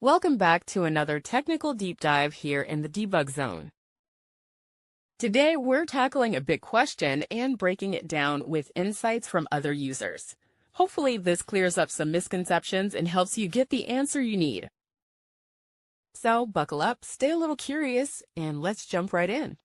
Welcome back to another technical deep dive here in the debug zone. Today, we're tackling a big question and breaking it down with insights from other users. Hopefully, this clears up some misconceptions and helps you get the answer you need. So, buckle up, stay a little curious, and let's jump right in.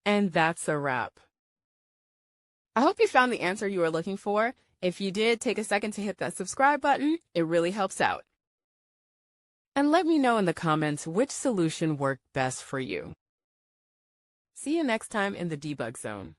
And that's a wrap. I hope you found the answer you were looking for. If you did, take a second to hit that subscribe button. It really helps out. And let me know in the comments which solution worked best for you. See you next time in the debug zone.